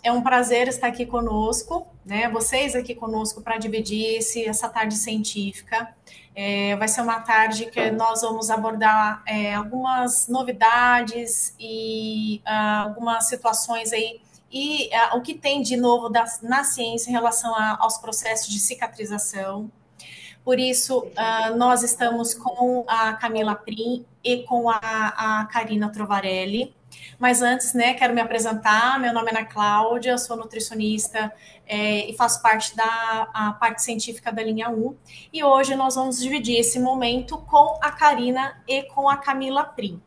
É um prazer estar aqui conosco, né? Vocês aqui conosco para dividir essa tarde científica. Vai ser uma tarde que nós vamos abordar algumas novidades e algumas situações aí e o que tem de novo na ciência em relação aos processos de cicatrização. Por isso, nós estamos com a Camila Prim e com a Karina Trovarelli. Mas antes, né, quero me apresentar. Meu nome é Ana Cláudia, sou nutricionista e faço parte da parte científica da linha 1. E hoje nós vamos dividir esse momento com a Karina e com a Camila Prim.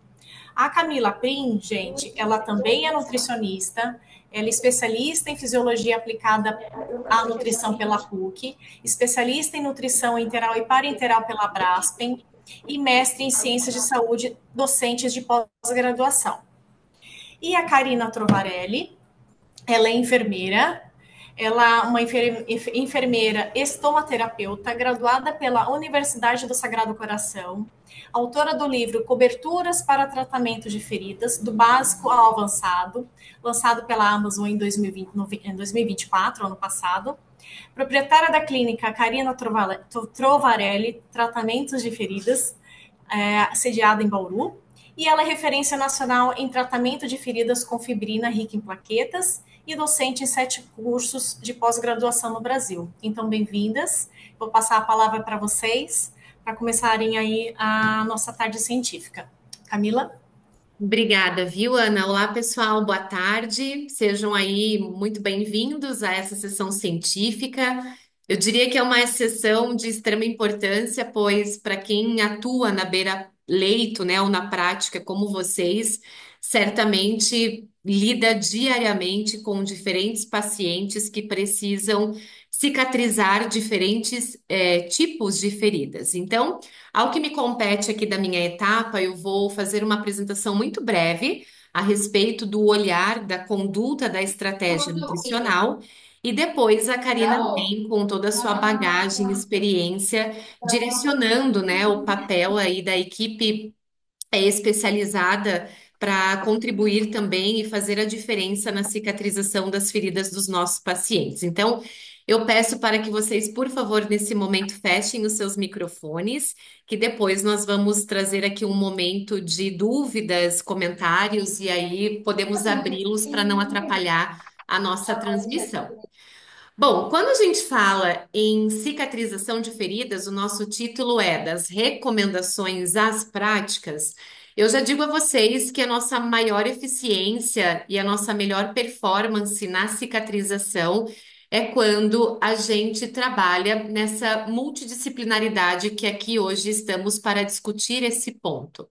A Camila Prim, gente, ela também é nutricionista, ela é especialista em fisiologia aplicada à nutrição pela PUC, especialista em nutrição enteral e parenteral pela Braskem e mestre em ciências de saúde, docentes de pós-graduação. E a Karina Trovarelli, ela é enfermeira, ela é uma enfermeira estomaterapeuta, graduada pela Universidade do Sagrado Coração, autora do livro Coberturas para Tratamento de Feridas, do Básico ao Avançado, lançado pela Amazon em 2024, ano passado. Proprietária da clínica Karina Trovarelli, Tratamentos de Feridas, sediada em Bauru. E ela é referência nacional em tratamento de feridas com fibrina rica em plaquetas e docente em 7 cursos de pós-graduação no Brasil. Então, bem-vindas. Vou passar a palavra para vocês, para começarem aí a nossa tarde científica. Camila? Obrigada, viu, Ana? Olá, pessoal, boa tarde. Sejam aí muito bem-vindos a essa sessão científica. Eu diria que é uma sessão de extrema importância, pois para quem atua na beira-leito, né, ou na prática, como vocês, certamente lida diariamente com diferentes pacientes que precisam cicatrizar diferentes tipos de feridas. Então, ao que me compete aqui da minha etapa, eu vou fazer uma apresentação muito breve a respeito do olhar, da conduta, da estratégia nutricional. E depois a Karina vem com toda a sua bagagem, experiência, direcionando, né, o papel aí da equipe especializada para contribuir também e fazer a diferença na cicatrização das feridas dos nossos pacientes. Então, eu peço para que vocês, por favor, nesse momento, fechem os seus microfones, que depois nós vamos trazer aqui um momento de dúvidas, comentários, e aí podemos abri-los para não atrapalhar a nossa transmissão. Bom, quando a gente fala em cicatrização de feridas, o nosso título é das recomendações às práticas. Eu já digo a vocês que a nossa maior eficiência e a nossa melhor performance na cicatrização é quando a gente trabalha nessa multidisciplinaridade que aqui hoje estamos para discutir esse ponto.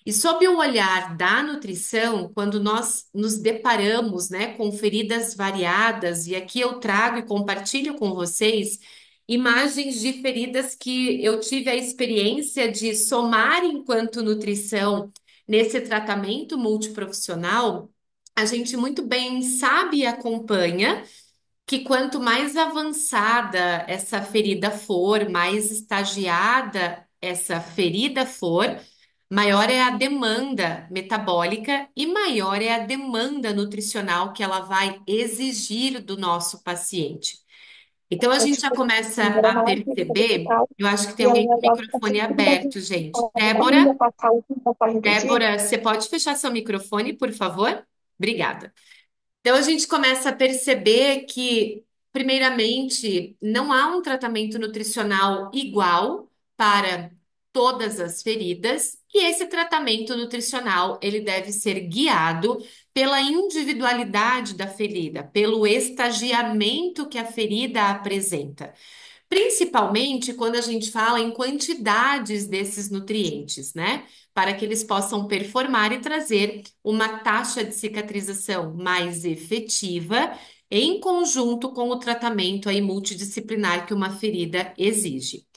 E sob o olhar da nutrição, quando nós nos deparamos, né, com feridas variadas, e aqui eu trago e compartilho com vocês imagens de feridas que eu tive a experiência de somar enquanto nutrição nesse tratamento multiprofissional, a gente muito bem sabe e acompanha que quanto mais avançada essa ferida for, mais estagiada essa ferida for, maior é a demanda metabólica e maior é a demanda nutricional que ela vai exigir do nosso paciente. Então a É gente já tipo, começa era a uma artista perceber, digital, eu acho que tem e alguém aí com o agora está microfone tudo mais aberto, gente. como já Débora, passar o tempo para repetir. Débora, você pode fechar seu microfone, por favor? Obrigada. Então a gente começa a perceber que, primeiramente, não há um tratamento nutricional igual para todas as feridas, e esse tratamento nutricional ele deve ser guiado pela individualidade da ferida, pelo estagiamento que a ferida apresenta. Principalmente quando a gente fala em quantidades desses nutrientes, né? Para que eles possam performar e trazer uma taxa de cicatrização mais efetiva, em conjunto com o tratamento aí multidisciplinar que uma ferida exige.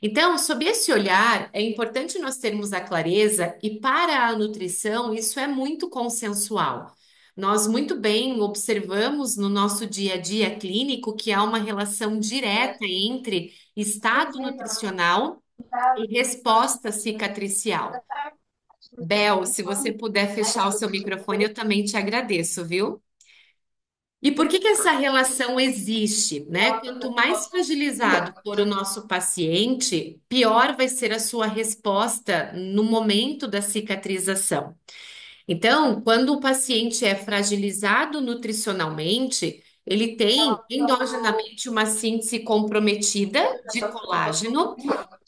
Então, sob esse olhar, é importante nós termos a clareza, e para a nutrição, isso é muito consensual. Nós muito bem observamos no nosso dia a dia clínico que há uma relação direta entre estado nutricional e resposta cicatricial. Bel, se você puder fechar o seu microfone, eu também te agradeço, viu? E por que que essa relação existe, né? Quanto mais fragilizado for o nosso paciente, pior vai ser a sua resposta no momento da cicatrização. Então, quando o paciente é fragilizado nutricionalmente, ele tem endogenamente uma síntese comprometida de colágeno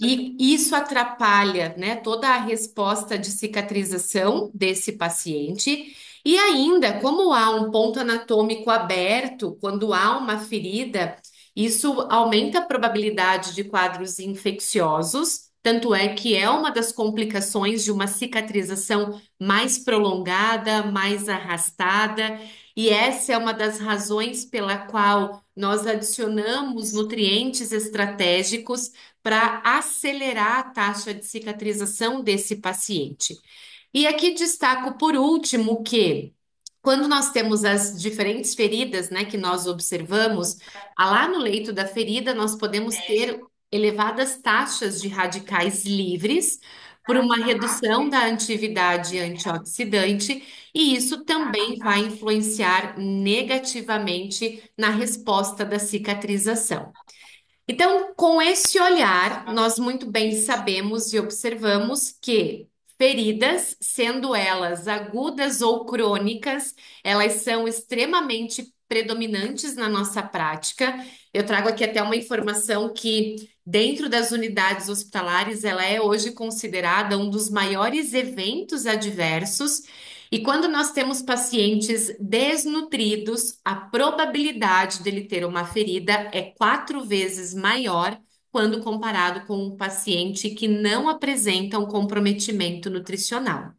e isso atrapalha, né, toda a resposta de cicatrização desse paciente. E ainda, como há um ponto anatômico aberto, quando há uma ferida, isso aumenta a probabilidade de quadros infecciosos. Tanto é que é uma das complicações de uma cicatrização mais prolongada, mais arrastada, e essa é uma das razões pela qual nós adicionamos nutrientes estratégicos para acelerar a taxa de cicatrização desse paciente. E aqui destaco por último que quando nós temos as diferentes feridas, né, que nós observamos, lá no leito da ferida nós podemos ter elevadas taxas de radicais livres por uma redução da atividade antioxidante, e isso também vai influenciar negativamente na resposta da cicatrização. Então, com esse olhar, nós muito bem sabemos e observamos que feridas, sendo elas agudas ou crônicas, elas são extremamente predominantes na nossa prática. Eu trago aqui até uma informação que, dentro das unidades hospitalares, ela é hoje considerada um dos maiores eventos adversos. E quando nós temos pacientes desnutridos, a probabilidade dele ter uma ferida é 4 vezes maior quando comparado com um paciente que não apresenta um comprometimento nutricional.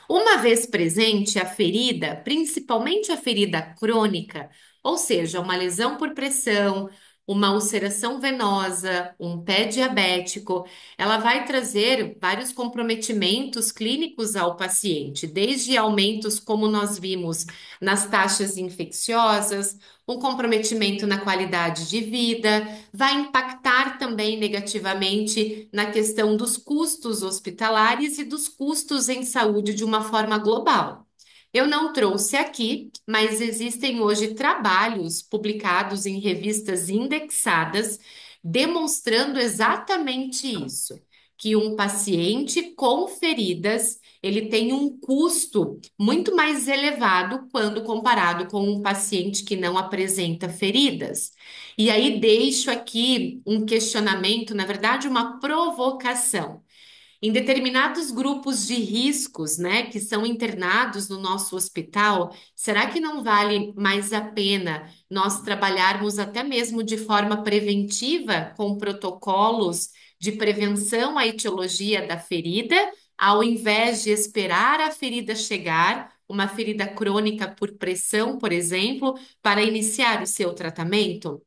Uma vez presente, a ferida, principalmente a ferida crônica, ou seja, uma lesão por pressão, uma ulceração venosa, um pé diabético, ela vai trazer vários comprometimentos clínicos ao paciente, desde aumentos, como nós vimos, nas taxas infecciosas, um comprometimento na qualidade de vida, vai impactar também negativamente na questão dos custos hospitalares e dos custos em saúde de uma forma global. Eu não trouxe aqui, mas existem hoje trabalhos publicados em revistas indexadas demonstrando exatamente isso, que um paciente com feridas, ele tem um custo muito mais elevado quando comparado com um paciente que não apresenta feridas. E aí deixo aqui um questionamento, na verdade, uma provocação. Em determinados grupos de riscos, né, que são internados no nosso hospital, será que não vale mais a pena nós trabalharmos até mesmo de forma preventiva com protocolos de prevenção à etiologia da ferida, ao invés de esperar a ferida chegar, uma ferida crônica por pressão, por exemplo, para iniciar o seu tratamento?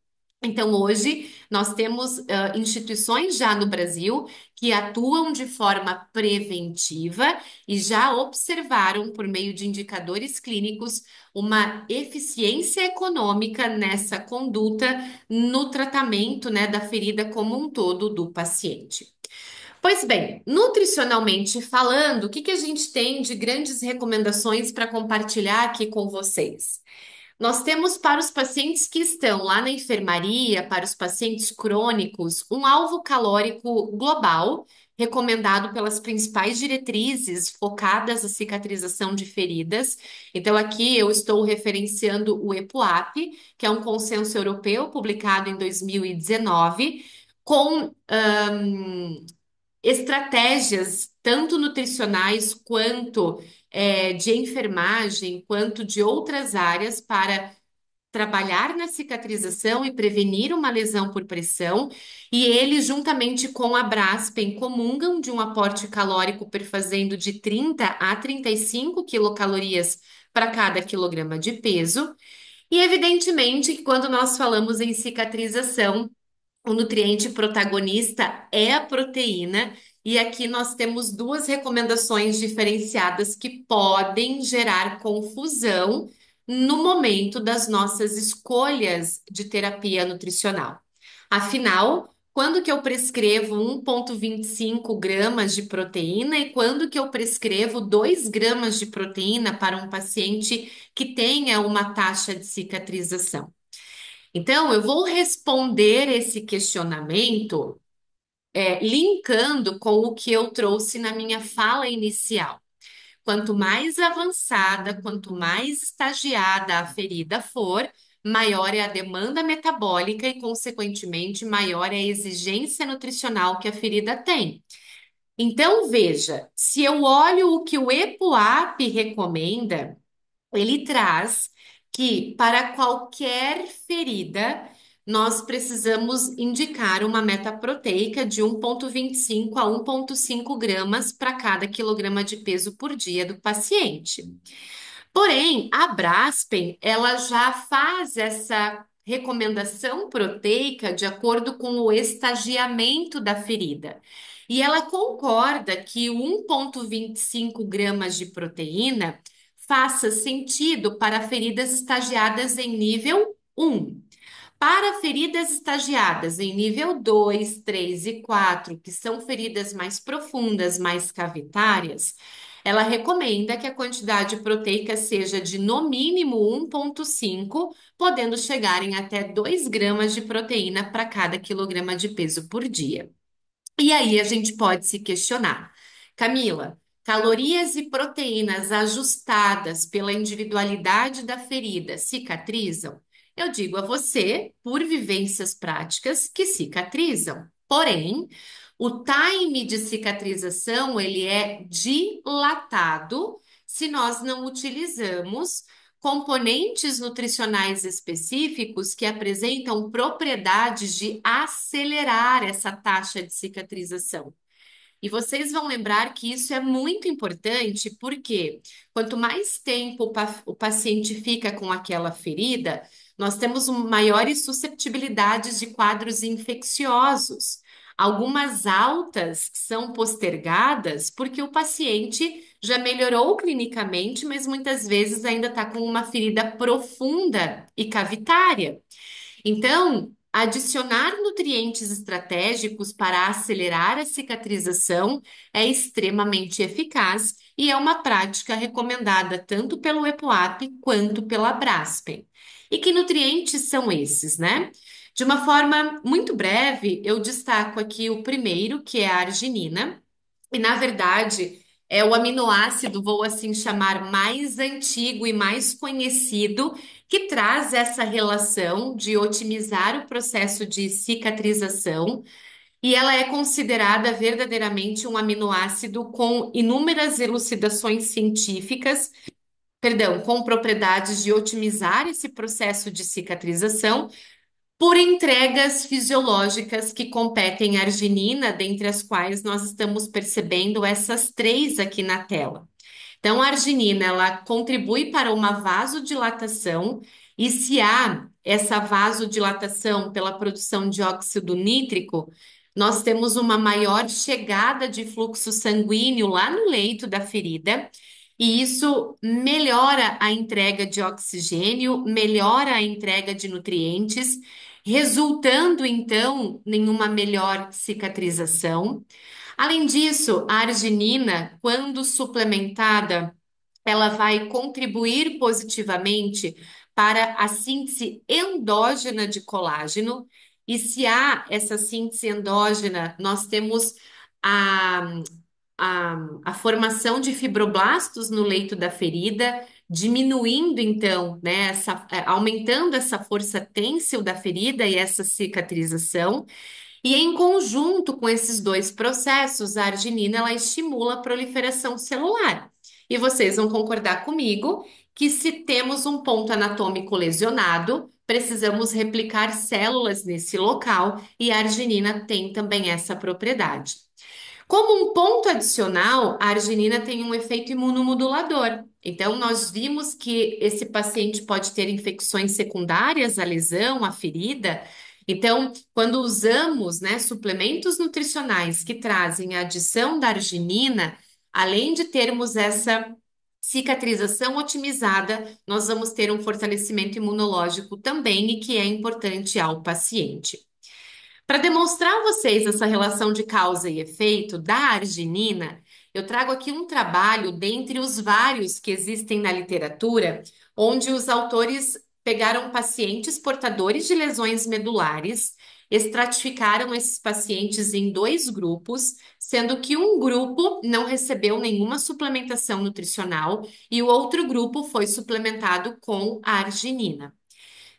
Então, hoje, nós temos instituições já no Brasil que atuam de forma preventiva e já observaram, por meio de indicadores clínicos, uma eficiência econômica nessa conduta no tratamento, né, da ferida como um todo do paciente. Pois bem, nutricionalmente falando, o que que a gente tem de grandes recomendações para compartilhar aqui com vocês? Nós temos para os pacientes que estão lá na enfermaria, para os pacientes crônicos, um alvo calórico global, recomendado pelas principais diretrizes focadas à cicatrização de feridas. Então, aqui eu estou referenciando o EPUAP, que é um consenso europeu publicado em 2019, com estratégias tanto nutricionais quanto de enfermagem, quanto de outras áreas para trabalhar na cicatrização e prevenir uma lesão por pressão, e eles, juntamente com a Braskem, comungam de um aporte calórico perfazendo de 30 a 35 quilocalorias para cada quilograma de peso. E evidentemente que quando nós falamos em cicatrização, o nutriente protagonista é a proteína, e aqui nós temos duas recomendações diferenciadas que podem gerar confusão no momento das nossas escolhas de terapia nutricional. Afinal, quando que eu prescrevo 1,25 gramas de proteína e quando que eu prescrevo 2 gramas de proteína para um paciente que tenha uma taxa de cicatrização. Então, eu vou responder esse questionamento, linkando com o que eu trouxe na minha fala inicial. Quanto mais avançada, quanto mais estagiada a ferida for, maior é a demanda metabólica e, consequentemente, maior é a exigência nutricional que a ferida tem. Então, veja, se eu olho o que o EPOAP recomenda, ele traz que para qualquer ferida, nós precisamos indicar uma meta proteica de 1,25 a 1,5 gramas para cada quilograma de peso por dia do paciente. Porém, a Braskem, ela já faz essa recomendação proteica de acordo com o estagiamento da ferida. E ela concorda que o 1,25 gramas de proteína faça sentido para feridas estagiadas em nível 1. Para feridas estagiadas em nível 2, 3 e 4, que são feridas mais profundas, mais cavitárias, ela recomenda que a quantidade proteica seja de no mínimo 1,5, podendo chegar em até 2 gramas de proteína para cada quilograma de peso por dia. E aí a gente pode se questionar, Camila, calorias e proteínas ajustadas pela individualidade da ferida cicatrizam? Eu digo a você, por vivências práticas, que cicatrizam. Porém, o time de cicatrização ele é dilatado se nós não utilizamos componentes nutricionais específicos que apresentam propriedades de acelerar essa taxa de cicatrização. E vocês vão lembrar que isso é muito importante, porque quanto mais tempo o paciente fica com aquela ferida, nós temos maiores susceptibilidades de quadros infecciosos. Algumas altas são postergadas porque o paciente já melhorou clinicamente, mas muitas vezes ainda está com uma ferida profunda e cavitária. Então, adicionar nutrientes estratégicos para acelerar a cicatrização é extremamente eficaz e é uma prática recomendada tanto pelo EPOAP quanto pela Braskem. E que nutrientes são esses, né? De uma forma muito breve, eu destaco aqui o primeiro, que é a arginina. E, na verdade, é o aminoácido, vou assim chamar, mais antigo e mais conhecido, que traz essa relação de otimizar o processo de cicatrização. E ela é considerada verdadeiramente um aminoácido com inúmeras elucidações científicas, perdão, com propriedades de otimizar esse processo de cicatrização por entregas fisiológicas que competem à arginina, dentre as quais nós estamos percebendo essas três aqui na tela. Então, a arginina, ela contribui para uma vasodilatação, e se há essa vasodilatação pela produção de óxido nítrico, nós temos uma maior chegada de fluxo sanguíneo lá no leito da ferida, e isso melhora a entrega de oxigênio, melhora a entrega de nutrientes, resultando então em uma melhor cicatrização. Além disso, a arginina, quando suplementada, ela vai contribuir positivamente para a síntese endógena de colágeno. E se há essa síntese endógena, nós temos a, a formação de fibroblastos no leito da ferida, diminuindo então, né, aumentando essa força têncil da ferida e essa cicatrização. E em conjunto com esses dois processos, a arginina ela estimula a proliferação celular. E vocês vão concordar comigo que se temos um ponto anatômico lesionado, precisamos replicar células nesse local e a arginina tem também essa propriedade. Como um ponto adicional, a arginina tem um efeito imunomodulador. Então, nós vimos que esse paciente pode ter infecções secundárias à lesão, à ferida. Então, quando usamos, né, suplementos nutricionais que trazem a adição da arginina, além de termos essa cicatrização otimizada, nós vamos ter um fortalecimento imunológico também e que é importante ao paciente. Para demonstrar a vocês essa relação de causa e efeito da arginina, eu trago aqui um trabalho dentre os vários que existem na literatura, onde os autores pegaram pacientes portadores de lesões medulares, estratificaram esses pacientes em dois grupos, sendo que um grupo não recebeu nenhuma suplementação nutricional e o outro grupo foi suplementado com a arginina.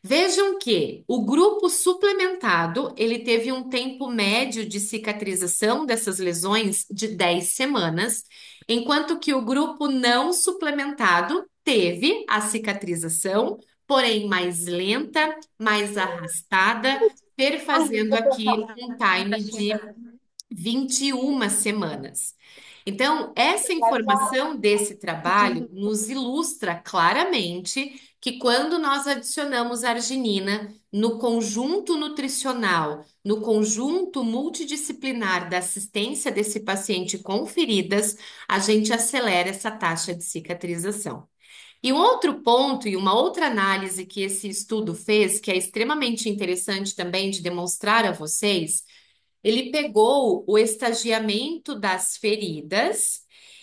Vejam que o grupo suplementado, ele teve um tempo médio de cicatrização dessas lesões de 10 semanas, enquanto que o grupo não suplementado teve a cicatrização, porém mais lenta, mais arrastada, perfazendo aqui um time de 21 semanas. Então, essa informação desse trabalho nos ilustra claramente que quando nós adicionamos arginina no conjunto nutricional, no conjunto multidisciplinar da assistência desse paciente com feridas, a gente acelera essa taxa de cicatrização. E um outro ponto e uma outra análise que esse estudo fez, que é extremamente interessante também de demonstrar a vocês, ele pegou o estagiamento das feridas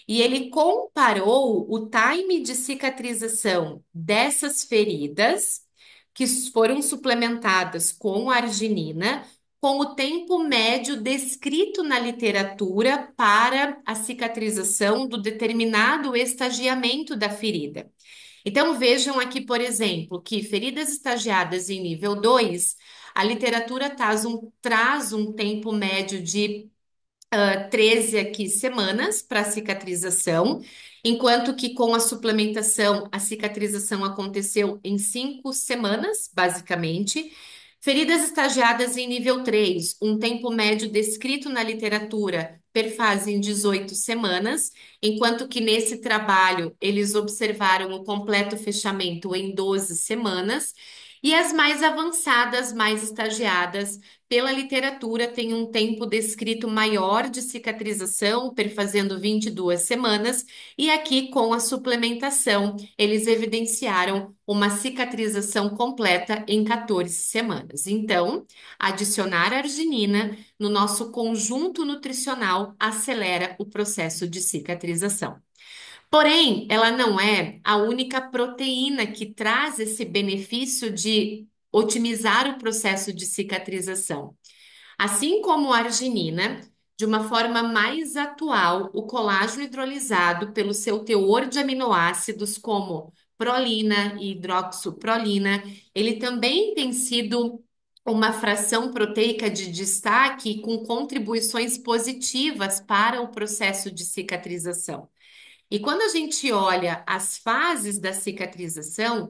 e ele comparou o time de cicatrização dessas feridas, que foram suplementadas com arginina, com o tempo médio descrito na literatura para a cicatrização do determinado estagiamento da ferida. Então, vejam aqui, por exemplo, que feridas estagiadas em nível 2, a literatura traz um tempo médio de 13 aqui semanas para cicatrização, enquanto que com a suplementação a cicatrização aconteceu em 5 semanas, basicamente. Feridas estagiadas em nível 3, um tempo médio descrito na literatura, perfaz em 18 semanas, enquanto que nesse trabalho eles observaram o completo fechamento em 12 semanas. E as mais avançadas, mais estagiadas, pela literatura, tem um tempo descrito maior de cicatrização, perfazendo 22 semanas, e aqui com a suplementação, eles evidenciaram uma cicatrização completa em 14 semanas. Então, adicionar arginina no nosso conjunto nutricional acelera o processo de cicatrização. Porém, ela não é a única proteína que traz esse benefício de otimizar o processo de cicatrização. Assim como a arginina, de uma forma mais atual, o colágeno hidrolisado, pelo seu teor de aminoácidos, como prolina e hidroxoprolina, ele também tem sido uma fração proteica de destaque com contribuições positivas para o processo de cicatrização. E quando a gente olha as fases da cicatrização,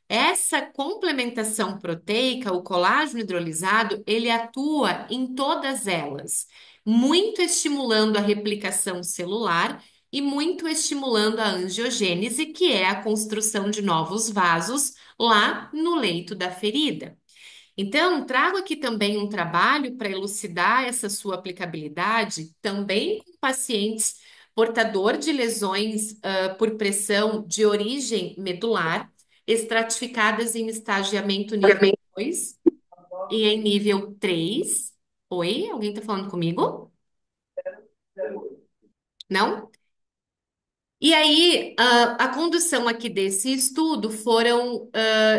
essa complementação proteica, o colágeno hidrolisado, ele atua em todas elas, muito estimulando a replicação celular e muito estimulando a angiogênese, que é a construção de novos vasos lá no leito da ferida. Então, trago aqui também um trabalho para elucidar essa sua aplicabilidade, também com pacientes portador de lesões por pressão de origem medular, estratificadas em estagiamento nível 2 e em nível 3. Oi, alguém está falando comigo? Não? E aí, a condução aqui desse estudo foram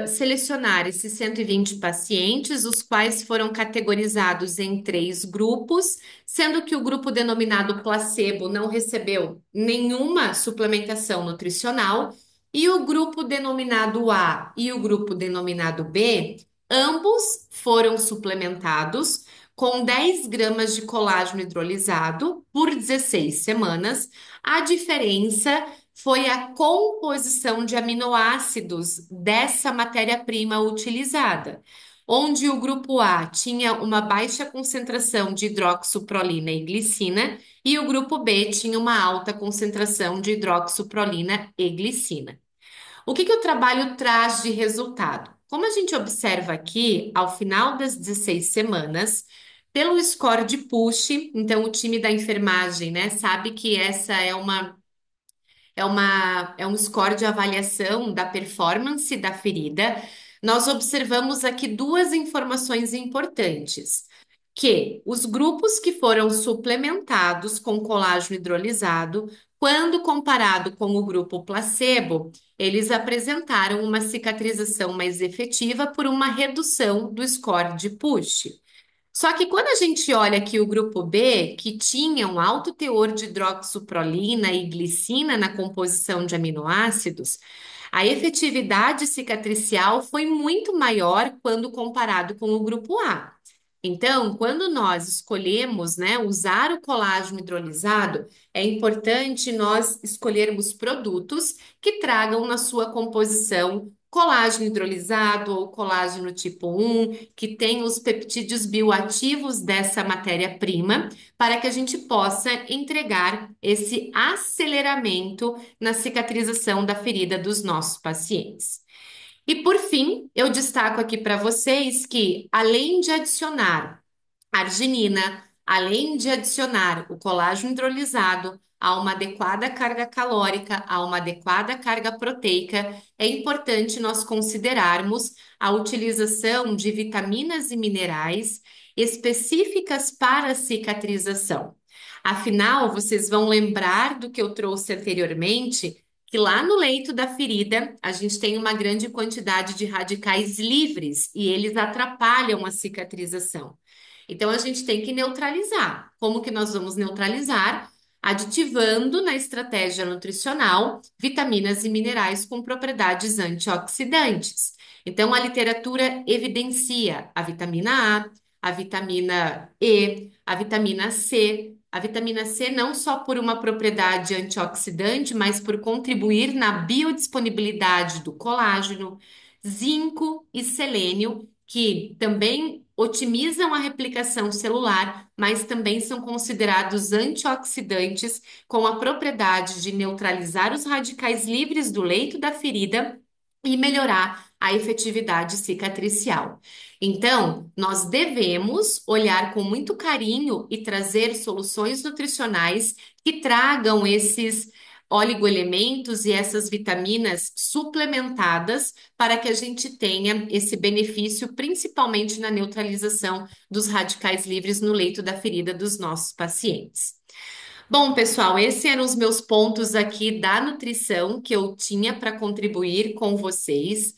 selecionar esses 120 pacientes, os quais foram categorizados em três grupos, sendo que o grupo denominado placebo não recebeu nenhuma suplementação nutricional, e o grupo denominado A e o grupo denominado B, ambos foram suplementados com 10 gramas de colágeno hidrolisado por 16 semanas. A diferença foi a composição de aminoácidos dessa matéria-prima utilizada, onde o grupo A tinha uma baixa concentração de hidroxoprolina e glicina e o grupo B tinha uma alta concentração de hidroxoprolina e glicina. O que que o trabalho traz de resultado? Como a gente observa aqui, ao final das 16 semanas, pelo score de push, então o time da enfermagem, né, sabe que essa é um score de avaliação da performance da ferida. Nós observamos aqui duas informações importantes. que os grupos que foram suplementados com colágeno hidrolisado, quando comparado com o grupo placebo, eles apresentaram uma cicatrização mais efetiva por uma redução do score de Push. Só que quando a gente olha aqui o grupo B, que tinha um alto teor de hidroxiprolina e glicina na composição de aminoácidos, a efetividade cicatricial foi muito maior quando comparado com o grupo A. Então, quando nós escolhemos, né, usar o colágeno hidrolisado, é importante nós escolhermos produtos que tragam na sua composição colágeno hidrolisado ou colágeno tipo 1, que tem os peptídeos bioativos dessa matéria-prima, para que a gente possa entregar esse aceleramento na cicatrização da ferida dos nossos pacientes. E por fim, eu destaco aqui para vocês que, além de adicionar arginina, além de adicionar o colágeno hidrolisado a uma adequada carga calórica, a uma adequada carga proteica, é importante nós considerarmos a utilização de vitaminas e minerais específicas para a cicatrização. Afinal, vocês vão lembrar do que eu trouxe anteriormente, que lá no leito da ferida a gente tem uma grande quantidade de radicais livres e eles atrapalham a cicatrização. Então a gente tem que neutralizar. Como que nós vamos neutralizar? Aditivando na estratégia nutricional vitaminas e minerais com propriedades antioxidantes. Então a literatura evidencia a vitamina A, a vitamina E, a vitamina C. A vitamina C não só por uma propriedade antioxidante, mas por contribuir na biodisponibilidade do colágeno, zinco e selênio, que também otimizam a replicação celular, mas também são considerados antioxidantes com a propriedade de neutralizar os radicais livres do leito da ferida e melhorar a efetividade cicatricial. Então, nós devemos olhar com muito carinho e trazer soluções nutricionais que tragam esses oligoelementos e essas vitaminas suplementadas para que a gente tenha esse benefício, principalmente na neutralização dos radicais livres no leito da ferida dos nossos pacientes. Bom, pessoal, esses eram os meus pontos aqui da nutrição que eu tinha para contribuir com vocês.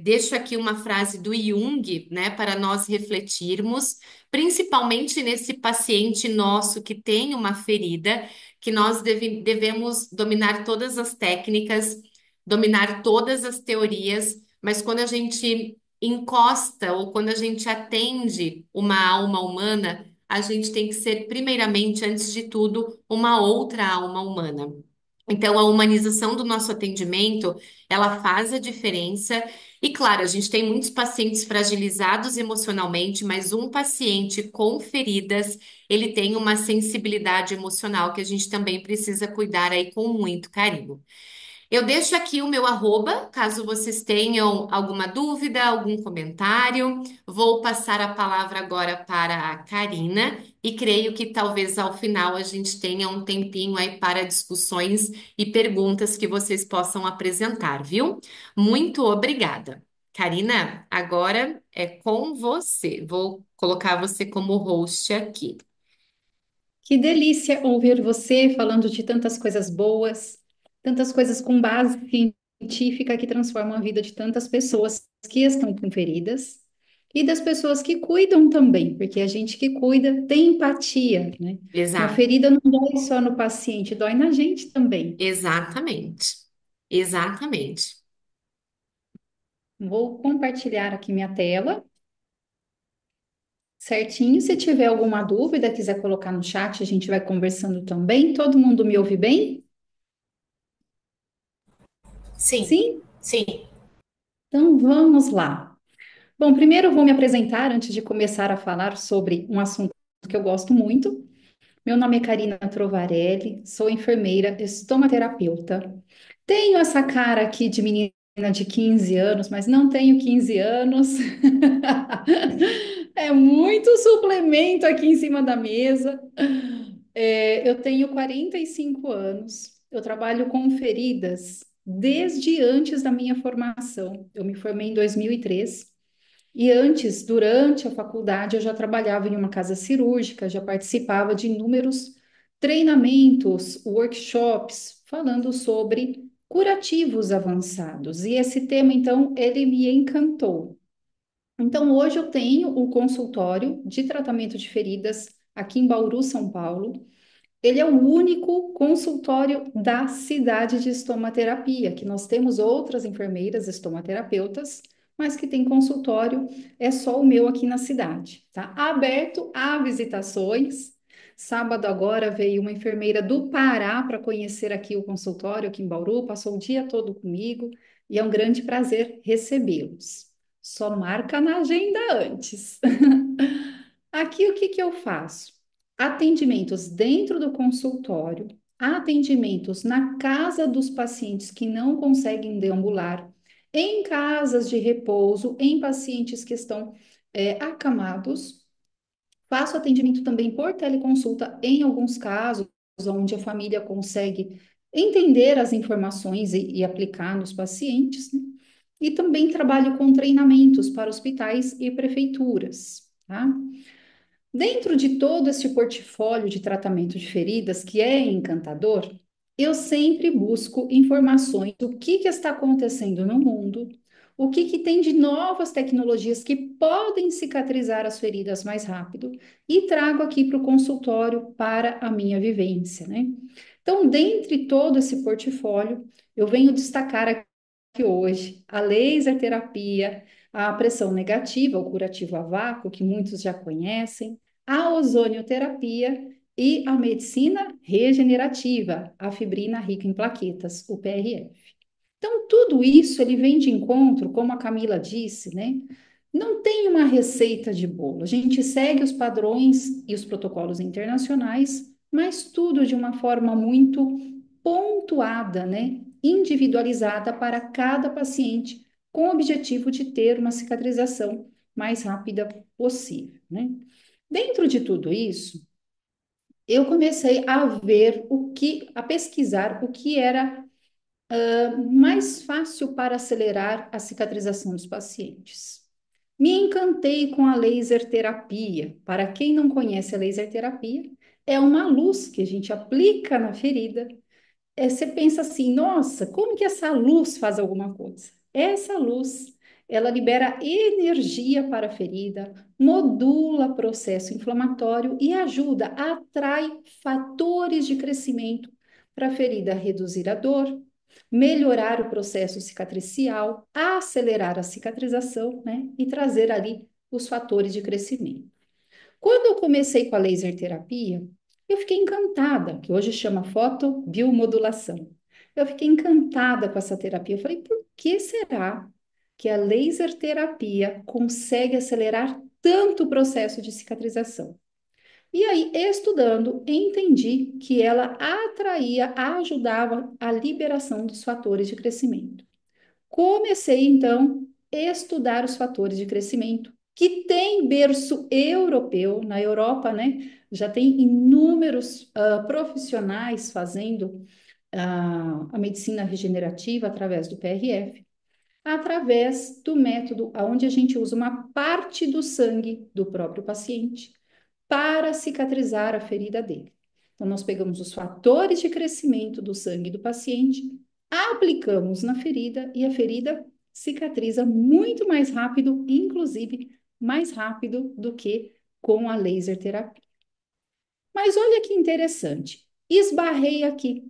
Deixo aqui uma frase do Jung, né, para nós refletirmos, principalmente nesse paciente nosso que tem uma ferida, que nós devemos dominar todas as técnicas, dominar todas as teorias, mas quando a gente encosta ou quando a gente atende uma alma humana, a gente tem que ser, primeiramente, antes de tudo, uma outra alma humana. Então, a humanização do nosso atendimento, ela faz a diferença. E, claro, a gente tem muitos pacientes fragilizados emocionalmente, mas um paciente com feridas, ele tem uma sensibilidade emocional que a gente também precisa cuidar aí com muito carinho. Eu deixo aqui o meu arroba, caso vocês tenham alguma dúvida, algum comentário. Vou passar a palavra agora para a Karina e creio que talvez ao final a gente tenha um tempinho aí para discussões e perguntas que vocês possam apresentar, viu? Muito obrigada. Karina, agora é com você. Vou colocar você como host aqui. Que delícia ouvir você falando de tantas coisas boas, tantas coisas com base científica que transformam a vida de tantas pessoas que estão com feridas e das pessoas que cuidam também, porque a gente que cuida tem empatia, né? Uma Exato, ferida não dói só no paciente, dói na gente também. exatamente, exatamente. Vou compartilhar aqui minha tela, certinho. Se tiver alguma dúvida, quiser colocar no chat, a gente vai conversando também. Todo mundo me ouve bem? Sim, Sim? sim. Então vamos lá. Bom, primeiro eu vou me apresentar antes de começar a falar sobre um assunto que eu gosto muito. Meu nome é Karina Trovarelli, sou enfermeira, estomaterapeuta. Tenho essa cara aqui de menina de 15 anos, mas não tenho 15 anos. É muito suplemento aqui em cima da mesa. Eu tenho 45 anos. Eu trabalho com feridas desde antes da minha formação. Eu me formei em 2003. E antes, durante a faculdade, eu já trabalhava em uma casa cirúrgica, já participava de inúmeros treinamentos, workshops, falando sobre curativos avançados. E esse tema, então, ele me encantou. Então, hoje eu tenho o consultório de tratamento de feridas aqui em Bauru, São Paulo. Ele é o único consultório da cidade de estomaterapia, que nós temos outras enfermeiras estomaterapeutas, mas que tem consultório, é só o meu aqui na cidade, tá? Aberto a visitações. Sábado agora veio uma enfermeira do Pará para conhecer aqui o consultório, aqui em Bauru, passou o dia todo comigo e é um grande prazer recebê-los. Só marca na agenda antes. Aqui o que que eu faço? Atendimentos dentro do consultório, atendimentos na casa dos pacientes que não conseguem deambular, em casas de repouso, em pacientes que estão acamados. Faço atendimento também por teleconsulta em alguns casos, onde a família consegue entender as informações e aplicar nos pacientes, né? E também trabalho com treinamentos para hospitais e prefeituras, tá? Dentro de todo esse portfólio de tratamento de feridas, que é encantador, eu sempre busco informações do que está acontecendo no mundo, o que tem de novas tecnologias que podem cicatrizar as feridas mais rápido e trago aqui para o consultório para a minha vivência, né? Então, dentre todo esse portfólio, eu venho destacar aqui hoje a laser terapia, a pressão negativa, o curativo a vácuo, que muitos já conhecem, a ozonioterapia e a medicina regenerativa, a fibrina rica em plaquetas, o PRF. Então, tudo isso ele vem de encontro, como a Camila disse, né? Não tem uma receita de bolo. A gente segue os padrões e os protocolos internacionais, mas tudo de uma forma muito pontuada, né? Individualizada para cada paciente, com o objetivo de ter uma cicatrização mais rápida possível, né? Dentro de tudo isso, eu comecei a ver a pesquisar o que era mais fácil para acelerar a cicatrização dos pacientes. Me encantei com a laser terapia. Para quem não conhece a laser terapia, é uma luz que a gente aplica na ferida. Você pensa assim, nossa, como que essa luz faz alguma coisa? Essa luz, ela libera energia para a ferida, modula processo inflamatório e ajuda, atrai fatores de crescimento para a ferida reduzir a dor, melhorar o processo cicatricial, acelerar a cicatrização, né? E trazer ali os fatores de crescimento. Quando eu comecei com a laser terapia, eu fiquei encantada, que hoje chama fotobiomodulação. Eu fiquei encantada com essa terapia. Eu falei, por que será que a laser terapia consegue acelerar tanto o processo de cicatrização? E aí, estudando, entendi que ela atraía, ajudava a liberação dos fatores de crescimento. Comecei, então, a estudar os fatores de crescimento, que tem berço europeu, na Europa, né? Já tem inúmeros profissionais fazendo a medicina regenerativa através do PRF, através do método onde a gente usa uma parte do sangue do próprio paciente para cicatrizar a ferida dele. Então, nós pegamos os fatores de crescimento do sangue do paciente, aplicamos na ferida e a ferida cicatriza muito mais rápido, inclusive mais rápido do que com a laser terapia. Mas olha que interessante, esbarrei aqui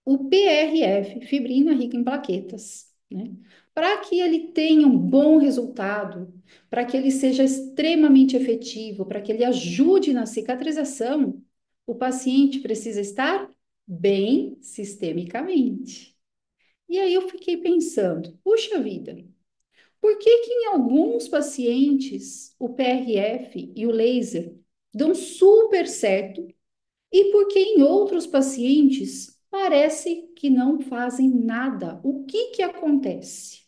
o PRF, fibrina rica em plaquetas, né? Para que ele tenha um bom resultado, para que ele seja extremamente efetivo, para que ele ajude na cicatrização, o paciente precisa estar bem sistemicamente. E aí eu fiquei pensando, puxa vida, por que que em alguns pacientes o PRF e o laser dão super certo e por que em outros pacientes parece que não fazem nada? O que que acontece?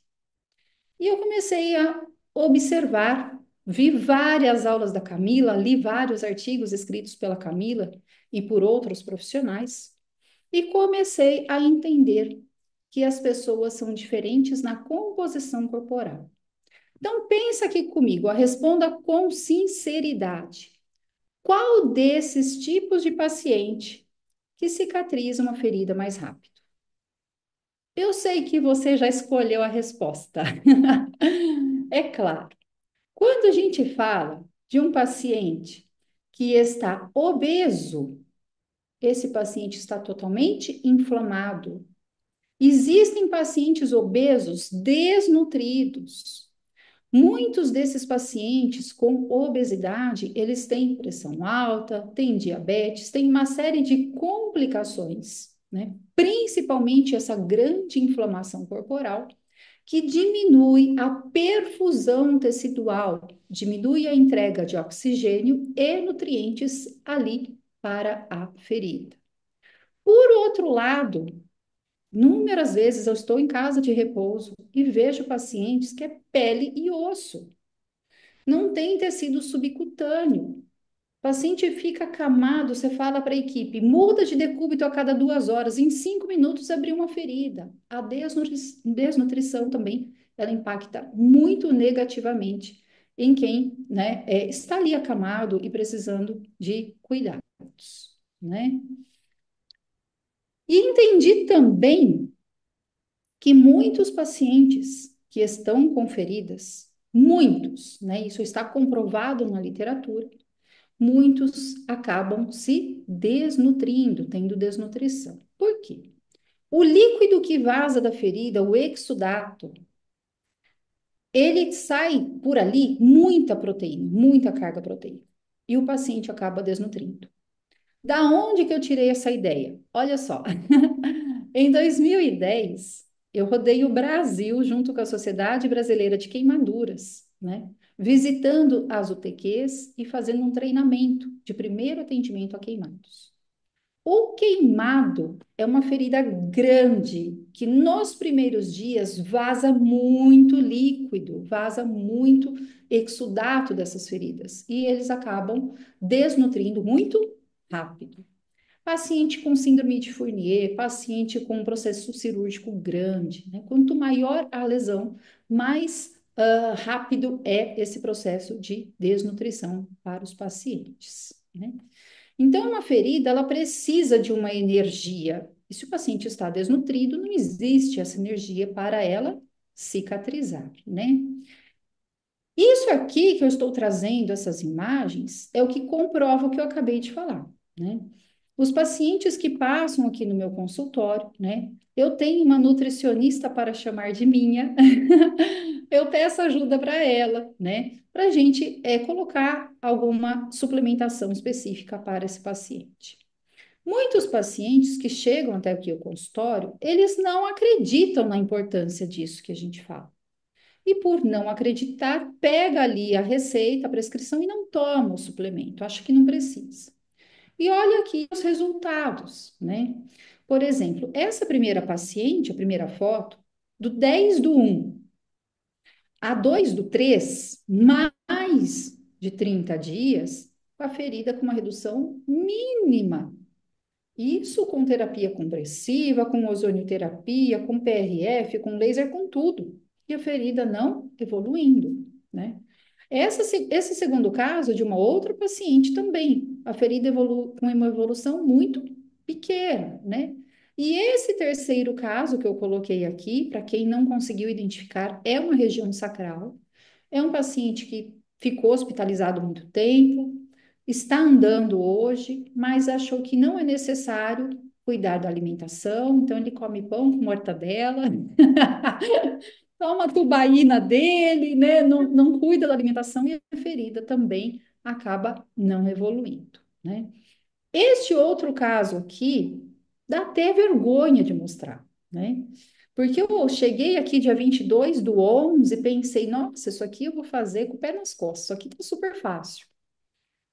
E eu comecei a observar, vi várias aulas da Camila, li vários artigos escritos pela Camila e por outros profissionais, e comecei a entender que as pessoas são diferentes na composição corporal. Então, pensa aqui comigo, responda com sinceridade. Qual desses tipos de paciente que cicatriza uma ferida mais rápido? Eu sei que você já escolheu a resposta. É claro. Quando a gente fala de um paciente que está obeso, esse paciente está totalmente inflamado. Existem pacientes obesos desnutridos. Muitos desses pacientes com obesidade, eles têm pressão alta, têm diabetes, têm uma série de complicações, né? Principalmente essa grande inflamação corporal, que diminui a perfusão tecidual, diminui a entrega de oxigênio e nutrientes ali para a ferida. Por outro lado, inúmeras vezes eu estou em casa de repouso e vejo pacientes que é pele e osso, não tem tecido subcutâneo. O paciente fica acamado, você fala para a equipe, muda de decúbito a cada 2 horas, em 5 minutos abriu uma ferida. A desnutrição também, ela impacta muito negativamente em quem, né, está ali acamado e precisando de cuidados, né? E entendi também que muitos pacientes que estão com feridas, muitos, né, isso está comprovado na literatura, muitos acabam se desnutrindo, tendo desnutrição. Por quê? O líquido que vaza da ferida, o exudato, ele sai por ali muita proteína, muita carga proteica, e o paciente acaba desnutrindo. Da onde que eu tirei essa ideia? Olha só, em 2010, eu rodei o Brasil junto com a Sociedade Brasileira de Queimaduras, né? Visitando as UTQs e fazendo um treinamento de primeiro atendimento a queimados. O queimado é uma ferida grande que nos primeiros dias vaza muito líquido, vaza muito exudato dessas feridas e eles acabam desnutrindo muito rápido. Paciente com síndrome de Fournier, paciente com um processo cirúrgico grande, né? Quanto maior a lesão, mais rápido é esse processo de desnutrição para os pacientes, né? Então, uma ferida, ela precisa de uma energia. E se o paciente está desnutrido, não existe essa energia para ela cicatrizar, né? Isso aqui que eu estou trazendo, essas imagens, é o que comprova o que eu acabei de falar, né? Os pacientes que passam aqui no meu consultório, né? Eu tenho uma nutricionista para chamar de minha, eu peço ajuda para ela, né? Para a gente colocar alguma suplementação específica para esse paciente. Muitos pacientes que chegam até aqui ao consultório, eles não acreditam na importância disso que a gente fala. E por não acreditar, pega ali a receita, a prescrição e não toma o suplemento, acha que não precisa. E olha aqui os resultados, né? Por exemplo, essa primeira paciente, a primeira foto, do 10/1 a 2/3, mais de 30 dias, com a ferida com uma redução mínima. Isso com terapia compressiva, com ozonioterapia, com PRF, com laser, com tudo. E a ferida não evoluindo, né? Esse segundo caso de uma outra paciente também, a ferida com uma evolução muito pequena, né? E esse terceiro caso que eu coloquei aqui, para quem não conseguiu identificar, é uma região sacral, é um paciente que ficou hospitalizado muito tempo, está andando hoje, mas achou que não é necessário cuidar da alimentação, então ele come pão com mortadela, toma a tubaína dele, né? Não cuida da alimentação e a ferida também acaba não evoluindo, né? Este outro caso aqui dá até vergonha de mostrar, né? Porque eu cheguei aqui dia 22/11 e pensei, nossa, isso aqui eu vou fazer com o pé nas costas, isso aqui tá super fácil.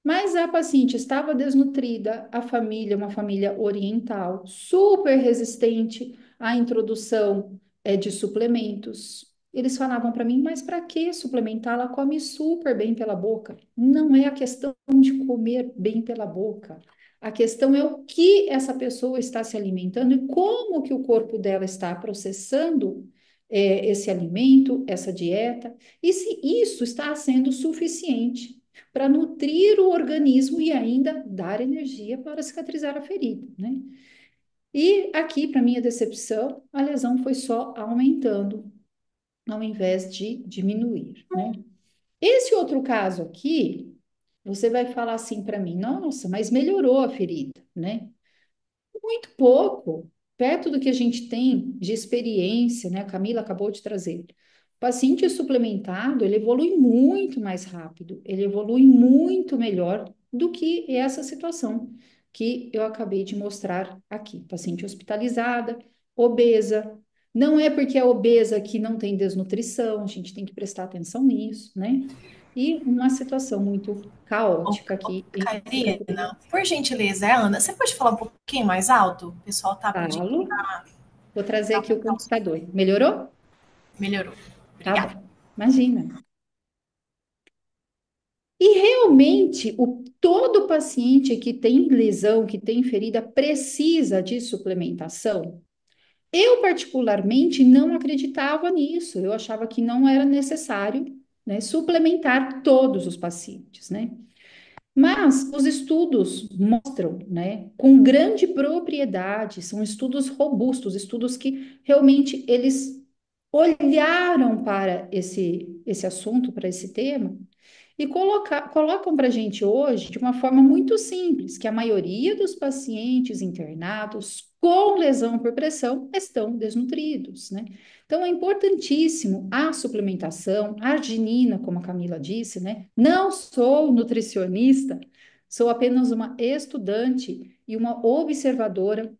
Mas a paciente estava desnutrida, a família, uma família oriental, super resistente à introdução de suplementos. Eles falavam para mim, mas para que suplementar? Ela come super bem pela boca. Não é a questão de comer bem pela boca. A questão é o que essa pessoa está se alimentando e como que o corpo dela está processando esse alimento, essa dieta, e se isso está sendo suficiente para nutrir o organismo e ainda dar energia para cicatrizar a ferida, né? E aqui, para minha decepção, a lesão foi só aumentando, ao invés de diminuir, né? Esse outro caso aqui, você vai falar assim para mim, nossa, mas melhorou a ferida, né? Muito pouco, perto do que a gente tem de experiência, né? A Camila acabou de trazer. O paciente suplementado, ele evolui muito mais rápido, ele evolui muito melhor do que essa situação que eu acabei de mostrar aqui. Paciente hospitalizada, obesa. Não é porque é obesa que não tem desnutrição, a gente tem que prestar atenção nisso, né? E uma situação muito caótica aqui em cicatrização. Karina, por gentileza, Ana, você pode falar um pouquinho mais alto? O pessoal tá pedindo Falo. Vou trazer para aqui o aumentar o som. computador. Melhorou? Melhorou. Tá Obrigada. bom. Imagina. E realmente, todo paciente que tem lesão, que tem ferida, precisa de suplementação. Eu, particularmente, não acreditava nisso. Eu achava que não era necessário, né, suplementar todos os pacientes, né? Mas os estudos mostram, né, com grande propriedade, são estudos robustos, estudos que realmente eles olharam para esse assunto, para esse tema, e colocam para a gente hoje de uma forma muito simples, que a maioria dos pacientes internados com lesão por pressão estão desnutridos, né? Então é importantíssimo a suplementação, a arginina, como a Camila disse, né? Não sou nutricionista, sou apenas uma estudante e uma observadora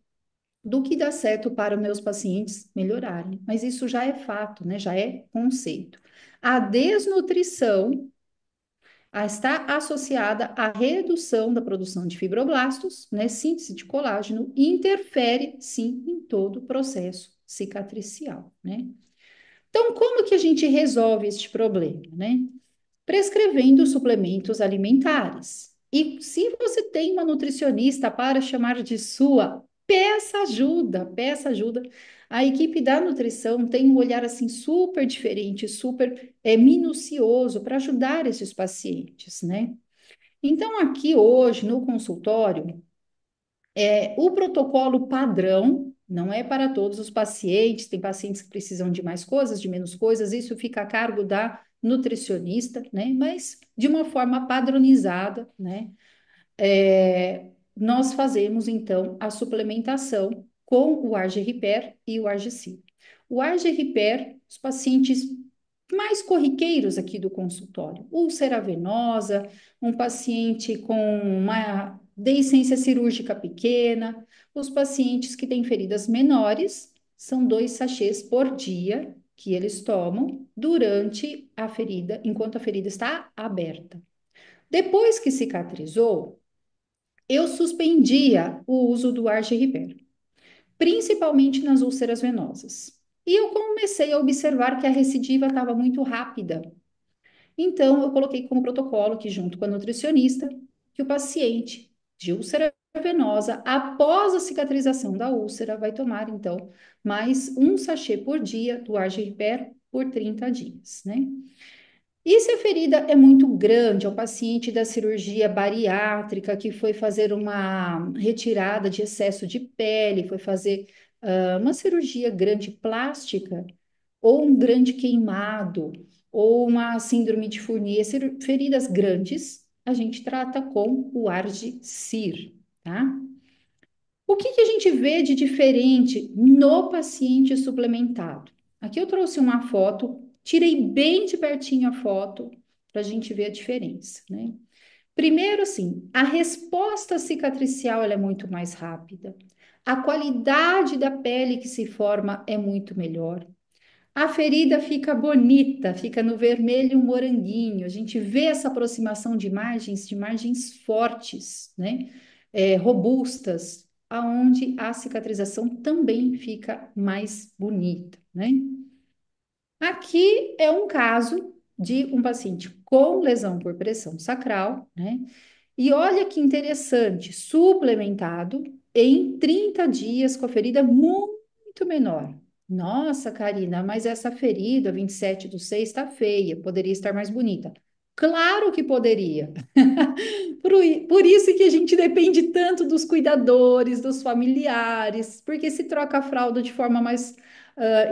do que dá certo para os meus pacientes melhorarem. Mas isso já é fato, né? Já é conceito. A desnutrição está associada à redução da produção de fibroblastos, né, síntese de colágeno, e interfere, sim, em todo o processo cicatricial, né? Então, como que a gente resolve este problema, né? Prescrevendo suplementos alimentares. E se você tem uma nutricionista para chamar de sua, peça ajuda, peça ajuda. A equipe da nutrição tem um olhar assim super diferente, super minucioso para ajudar esses pacientes, né? Então, aqui hoje no consultório, o protocolo padrão não é para todos os pacientes, tem pacientes que precisam de mais coisas, de menos coisas, isso fica a cargo da nutricionista, né? Mas de uma forma padronizada, né? Nós fazemos então a suplementação com o Argir-Repair e o Argicil. O Argir-Repair, os pacientes mais corriqueiros aqui do consultório, úlcera venosa, um paciente com uma deiscência cirúrgica pequena, os pacientes que têm feridas menores, são 2 sachês por dia que eles tomam durante a ferida, enquanto a ferida está aberta. Depois que cicatrizou, eu suspendia o uso do Argir-Repair, principalmente nas úlceras venosas. E eu comecei a observar que a recidiva estava muito rápida. Então, eu coloquei como protocolo que, junto com a nutricionista, que o paciente de úlcera venosa, após a cicatrização da úlcera, vai tomar, então, mais 1 sachê por dia do Argir-Repair por 30 dias, né? E se a ferida é muito grande, é o paciente da cirurgia bariátrica que foi fazer uma retirada de excesso de pele, foi fazer uma cirurgia grande plástica, ou um grande queimado, ou uma síndrome de Fournier, feridas grandes, a gente trata com o Argicir, tá? O que a gente vê de diferente no paciente suplementado? Aqui eu trouxe uma foto, tirei bem de pertinho a foto para a gente ver a diferença, né? Primeiro, assim, a resposta cicatricial ela é muito mais rápida. A qualidade da pele que se forma é muito melhor. A ferida fica bonita, fica no vermelho moranguinho. A gente vê essa aproximação de margens fortes, né? Robustas, aonde a cicatrização também fica mais bonita, né? Aqui é um caso de um paciente com lesão por pressão sacral, né? E olha que interessante, suplementado em 30 dias com a ferida muito menor. Nossa, Karina, mas essa ferida, 27/6, está feia, poderia estar mais bonita. Claro que poderia. Por isso que a gente depende tanto dos cuidadores, dos familiares, porque se troca a fralda de forma mais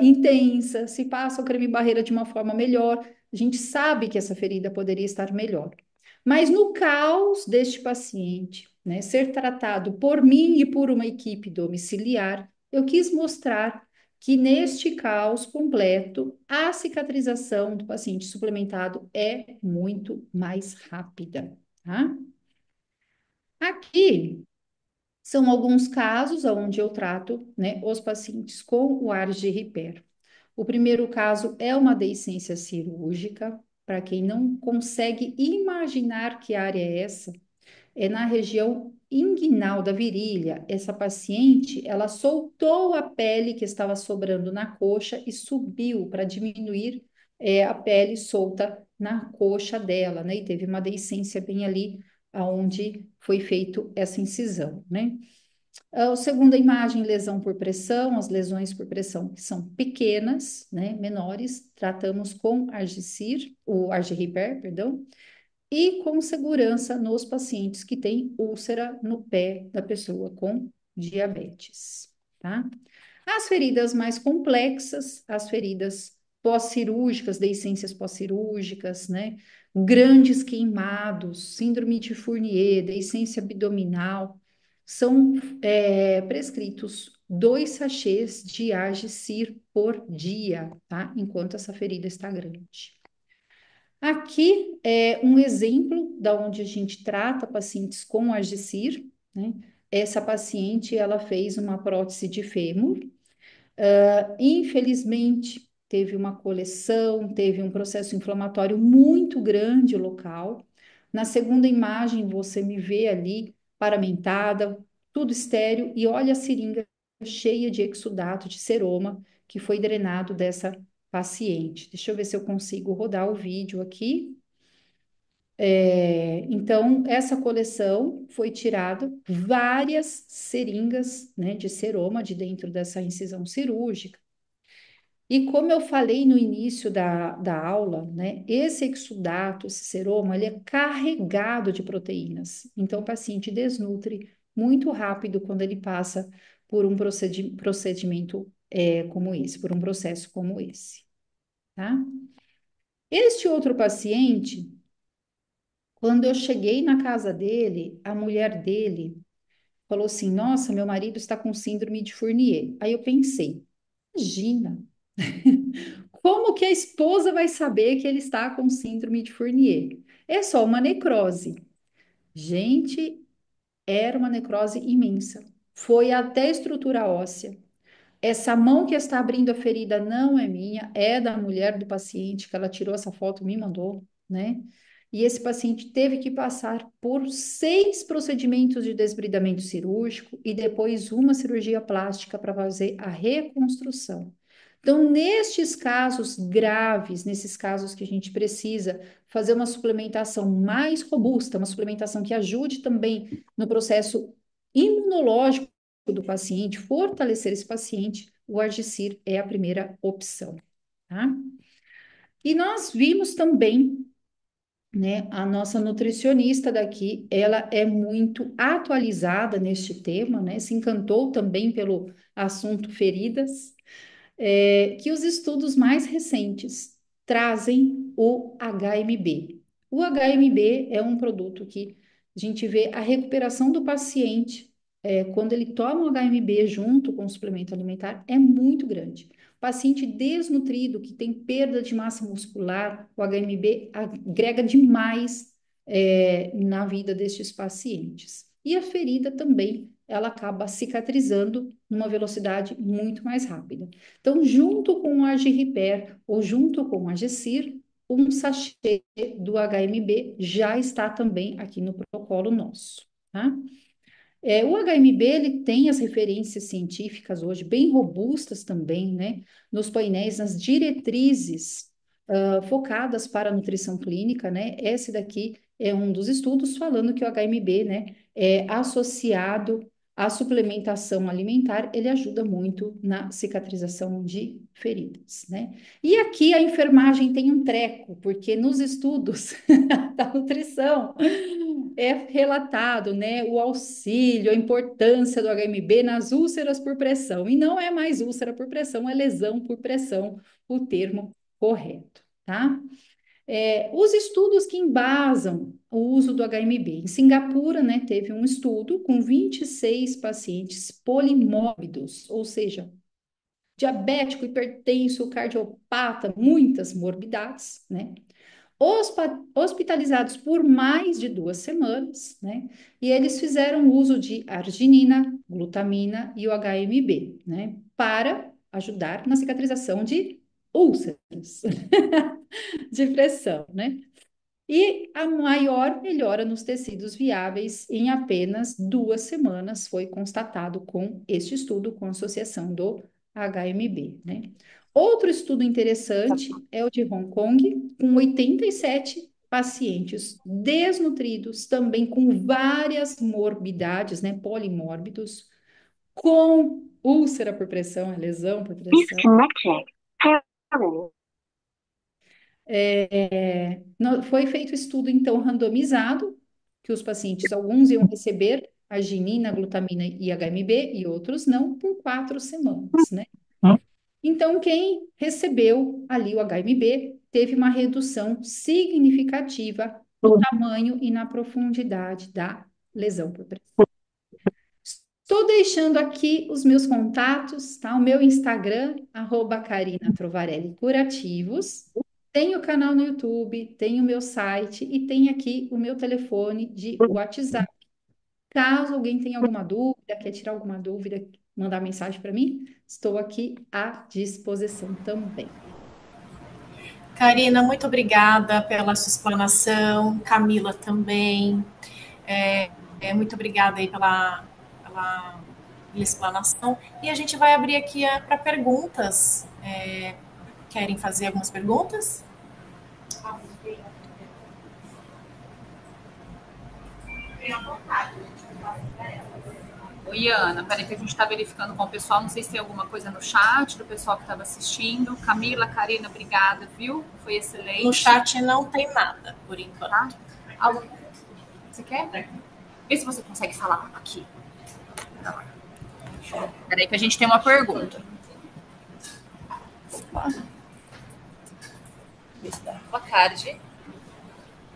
intensa, se passa o creme barreira de uma forma melhor, a gente sabe que essa ferida poderia estar melhor. Mas no caos deste paciente, né, ser tratado por mim e por uma equipe domiciliar, eu quis mostrar que neste caos completo, a cicatrização do paciente suplementado é muito mais rápida, tá? Aqui são alguns casos onde eu trato, né, os pacientes com o ARGE Repair. O primeiro caso é uma deiscência cirúrgica. Para quem não consegue imaginar que área é essa, é na região inguinal da virilha. Essa paciente, ela soltou a pele que estava sobrando na coxa e subiu para diminuir a pele solta na coxa dela, né? E teve uma deiscência bem ali aonde foi feito essa incisão, né? A segunda imagem, lesão por pressão, as lesões por pressão que são pequenas, né, menores, tratamos com Argicir, o Argirriper, perdão, e com segurança nos pacientes que têm úlcera no pé da pessoa com diabetes, tá? As feridas mais complexas, as feridas pós-cirúrgicas, deiscências pós-cirúrgicas, né? Grandes queimados, síndrome de Fournier, deiscência abdominal, são prescritos 2 sachês de Agicir por dia, tá? Enquanto essa ferida está grande. Aqui é um exemplo da onde a gente trata pacientes com Agicir, né? Essa paciente, ela fez uma prótese de fêmur, infelizmente, teve uma coleção, teve um processo inflamatório muito grande local. Na segunda imagem, você me vê ali paramentada, tudo estéril, e olha a seringa cheia de exudato, de seroma, que foi drenado dessa paciente. Deixa eu ver se eu consigo rodar o vídeo aqui. Então, essa coleção foi tirado várias seringas, né, de seroma de dentro dessa incisão cirúrgica. E como eu falei no início da aula, né, esse exudato, esse seroma, ele é carregado de proteínas. Então, o paciente desnutre muito rápido quando ele passa por um procedimento como esse, por um processo como esse, tá? Este outro paciente, quando eu cheguei na casa dele, a mulher dele falou assim: Nossa, meu marido está com síndrome de Fournier. Aí eu pensei: Imagina, como que a esposa vai saber que ele está com síndrome de Fournier? É só uma necrose. Gente, era uma necrose imensa. Foi até a estrutura óssea. Essa mão que está abrindo a ferida não é minha, é da mulher do paciente, que ela tirou essa foto e me mandou, né? E esse paciente teve que passar por 6 procedimentos de desbridamento cirúrgico e depois uma cirurgia plástica para fazer a reconstrução. Então, nestes casos graves, nesses casos que a gente precisa fazer uma suplementação mais robusta, uma suplementação que ajude também no processo imunológico do paciente, fortalecer esse paciente, o Argicir é a primeira opção, tá? E nós vimos também, né, a nossa nutricionista daqui, ela é muito atualizada neste tema, né, se encantou também pelo assunto feridas, que os estudos mais recentes trazem o HMB. O HMB é um produto que a gente vê a recuperação do paciente quando ele toma o HMB junto com o suplemento alimentar é muito grande. Paciente desnutrido, que tem perda de massa muscular, o HMB agrega demais na vida destes pacientes. E a ferida também, ela acaba cicatrizando numa velocidade muito mais rápida. Então, junto com o Agirriper ou junto com o Agicir, um sachê do HMB já está também aqui no protocolo nosso, tá? O HMB, ele tem as referências científicas hoje bem robustas também, né? Nos painéis, nas diretrizes focadas para a nutrição clínica, né? Esse daqui é um dos estudos falando que o HMB, né, é associado a suplementação alimentar, ele ajuda muito na cicatrização de feridas, né? E aqui a enfermagem tem um treco, porque nos estudos da nutrição é relatado, né, o auxílio, a importância do HMB nas úlceras por pressão, e não é mais úlcera por pressão, é lesão por pressão, o termo correto, tá? Os estudos que embasam o uso do HMB. Em Singapura, né, teve um estudo com 26 pacientes polimórbidos, ou seja, diabético, hipertenso, cardiopata, muitas morbidades, né? Hospitalizados por mais de 2 semanas, né? E eles fizeram uso de arginina, glutamina e o HMB, né? Para ajudar na cicatrização de úlceras de pressão, né? E a maior melhora nos tecidos viáveis em apenas 2 semanas foi constatado com este estudo, com associação do HMB, né? Outro estudo interessante é o de Hong Kong, com 87 pacientes desnutridos, também com várias morbidades, né? Polimórbidos, com úlcera por pressão, lesão por pressão. Foi feito estudo, então, randomizado, que os pacientes, alguns iam receber arginina, glutamina e HMB, e outros não, por 4 semanas, né? Então, quem recebeu ali o HMB teve uma redução significativa no tamanho e na profundidade da lesão por pressão. Estou deixando aqui os meus contatos, tá? O meu Instagram, @Carina Trovarelli Curativos. Tem o canal no YouTube, tem o meu site e tem aqui o meu telefone de WhatsApp. Caso alguém tenha alguma dúvida, quer tirar alguma dúvida, mandar mensagem para mim, estou aqui à disposição também. Karina, muito obrigada pela sua explanação. Camila também. Muito obrigada aí pela explanação. E a gente vai abrir aqui para perguntas. Querem fazer algumas perguntas? Oi, Ana, peraí que a gente está verificando com o pessoal, não sei se tem alguma coisa no chat do pessoal que estava assistindo. Camila, Karina, obrigada, viu? Foi excelente. No chat não tem nada, por enquanto. Tá? Você quer? Vê se você consegue falar aqui. Peraí que a gente tem uma pergunta. Boa tarde.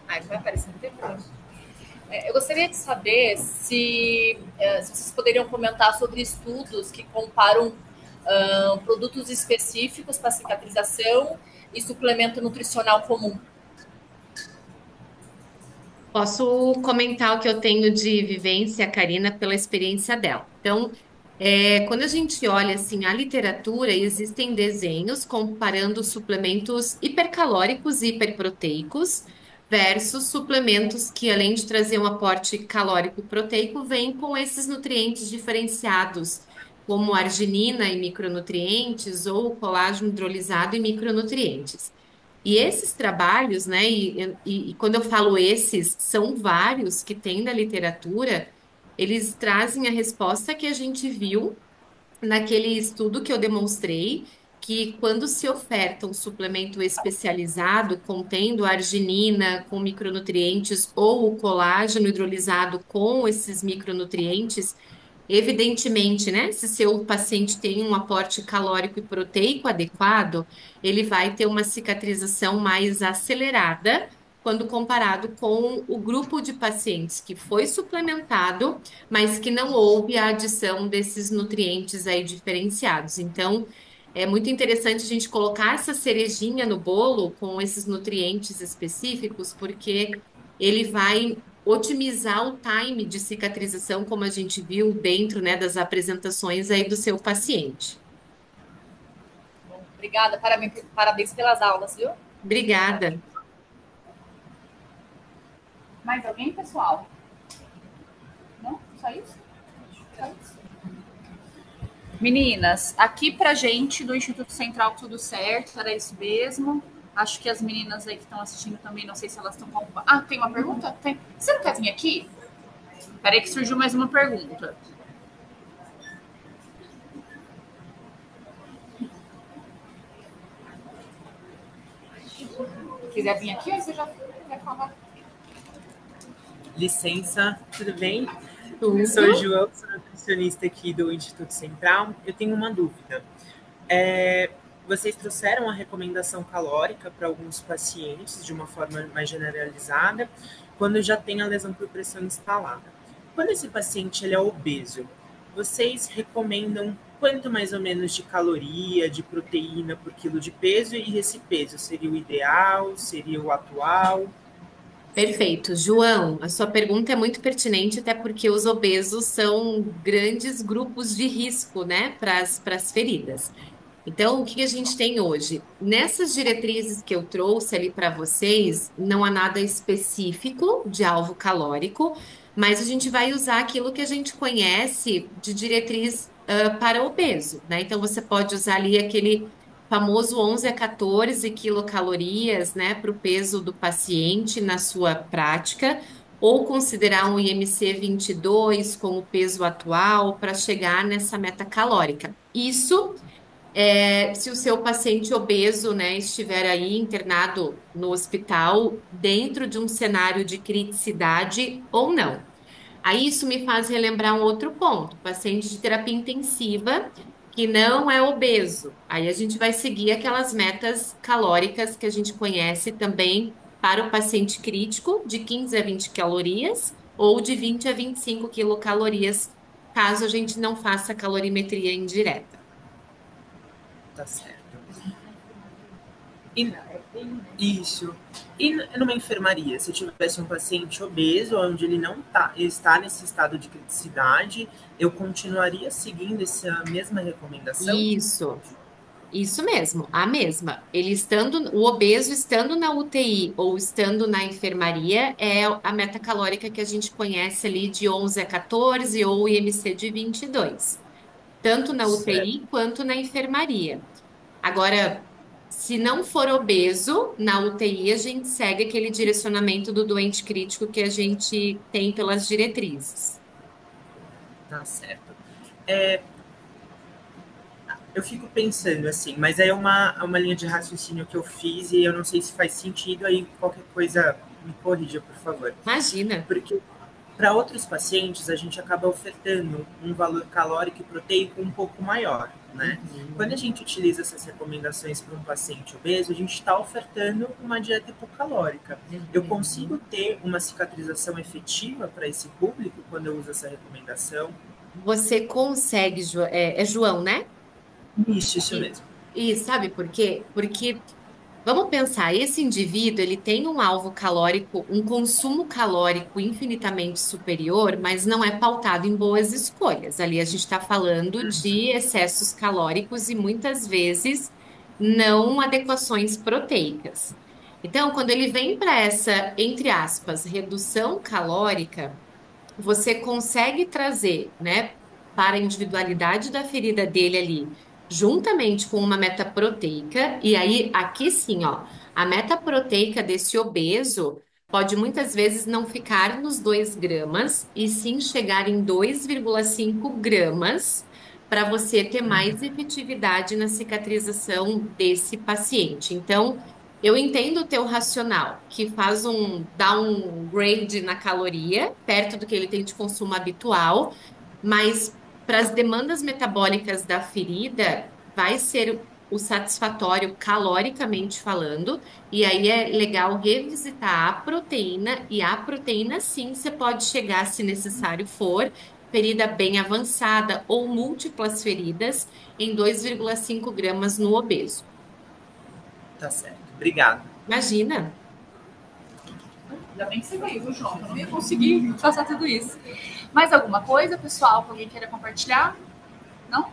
Ai, vai aparecer no tempo. Eu gostaria de saber se vocês poderiam comentar sobre estudos que comparam produtos específicos para cicatrização e suplemento nutricional comum. Posso comentar o que eu tenho de vivência, Karina, pela experiência dela. Então, quando a gente olha assim a literatura, existem desenhos comparando suplementos hipercalóricos e hiperproteicos versus suplementos que, além de trazer um aporte calórico e proteico, vêm com esses nutrientes diferenciados, como arginina e micronutrientes ou colágeno hidrolisado e micronutrientes. E esses trabalhos, né, e quando eu falo esses, são vários que tem na literatura, eles trazem a resposta que a gente viu naquele estudo que eu demonstrei, que quando se oferta um suplemento especializado contendo arginina com micronutrientes ou o colágeno hidrolisado com esses micronutrientes, evidentemente, né? Se seu paciente tem um aporte calórico e proteico adequado, ele vai ter uma cicatrização mais acelerada quando comparado com o grupo de pacientes que foi suplementado, mas que não houve a adição desses nutrientes aí diferenciados. Então, é muito interessante a gente colocar essa cerejinha no bolo com esses nutrientes específicos, porque ele vai otimizar o time de cicatrização, como a gente viu dentro, né, das apresentações aí do seu paciente. Bom, obrigada, parabéns pelas aulas, viu? Obrigada. Mais alguém, pessoal? Não? Só isso? Só isso. Meninas, aqui pra gente do Instituto Central tudo certo, era isso mesmo. Acho que as meninas aí que estão assistindo também, não sei se elas estão com... Ah, tem uma pergunta? Tem. Você não quer vir aqui? Peraí que surgiu mais uma pergunta. quiser vir aqui, aí você já vai falar. Licença, tudo bem? Tudo. Sou João, sou nutricionista aqui do Instituto Central. Eu tenho uma dúvida. Vocês trouxeram a recomendação calórica para alguns pacientes de uma forma mais generalizada, quando já tem a lesão por pressão instalada. Quando esse paciente ele é obeso, vocês recomendam quanto mais ou menos de caloria, de proteína por quilo de peso? E esse peso seria o ideal? Seria o atual? Perfeito. João, a sua pergunta é muito pertinente, até porque os obesos são grandes grupos de risco, né, para as feridas. Então, o que a gente tem hoje? Nessas diretrizes que eu trouxe ali para vocês, não há nada específico de alvo calórico, mas a gente vai usar aquilo que a gente conhece de diretriz para obeso, né? Então, você pode usar ali aquele famoso 11 a 14 quilocalorias, né, para o peso do paciente na sua prática, ou considerar um IMC 22 com o peso atual para chegar nessa meta calórica. Isso se o seu paciente obeso, né, estiver aí internado no hospital dentro de um cenário de criticidade ou não. Aí isso me faz relembrar um outro ponto, paciente de terapia intensiva que não é obeso. Aí a gente vai seguir aquelas metas calóricas que a gente conhece também para o paciente crítico, de 15 a 20 calorias ou de 20 a 25 quilocalorias, caso a gente não faça calorimetria indireta. Tá certo. Isso. E numa enfermaria, se eu tivesse um paciente obeso, onde ele não está nesse estado de criticidade, eu continuaria seguindo essa mesma recomendação? Isso mesmo, a mesma. O obeso estando na UTI ou estando na enfermaria é a meta calórica que a gente conhece ali de 11 a 14 ou IMC de 22, tanto na Certo. UTI quanto na enfermaria. Agora, se não for obeso, na UTI a gente segue aquele direcionamento do doente crítico que a gente tem pelas diretrizes. Tá certo. Eu fico pensando assim, mas é uma linha de raciocínio que eu fiz e eu não sei se faz sentido, aí qualquer coisa me corrija, por favor. Imagina. Porque para outros pacientes a gente acaba ofertando um valor calórico e proteico um pouco maior, né? Quando a gente utiliza essas recomendações para um paciente obeso, a gente está ofertando uma dieta hipocalórica. Eu consigo ter uma cicatrização efetiva para esse público quando eu uso essa recomendação? Você consegue, João, né? Isso mesmo. E sabe por quê? Porque vamos pensar, esse indivíduo ele tem um alvo calórico, um consumo calórico infinitamente superior, mas não é pautado em boas escolhas. Ali a gente está falando de excessos calóricos e muitas vezes não adequações proteicas. Então, quando ele vem para essa, entre aspas, redução calórica, você consegue trazer, né, para a individualidade da ferida dele ali, juntamente com uma meta proteica, e aí aqui sim, ó, a meta proteica desse obeso pode muitas vezes não ficar nos 2 gramas, e sim chegar em 2,5 gramas, para você ter mais efetividade na cicatrização desse paciente. Então, eu entendo o teu racional, que dá um grade na caloria, perto do que ele tem de consumo habitual, mas para as demandas metabólicas da ferida, vai ser o satisfatório caloricamente falando, e aí é legal revisitar a proteína, e a proteína sim, você pode chegar, se necessário for, ferida bem avançada ou múltiplas feridas em 2,5 gramas no obeso. Tá certo. Obrigado. Imagina. Ainda bem que você veio, João. Eu não ia conseguir passar tudo isso. Mais alguma coisa, pessoal, que alguém queira compartilhar? Não?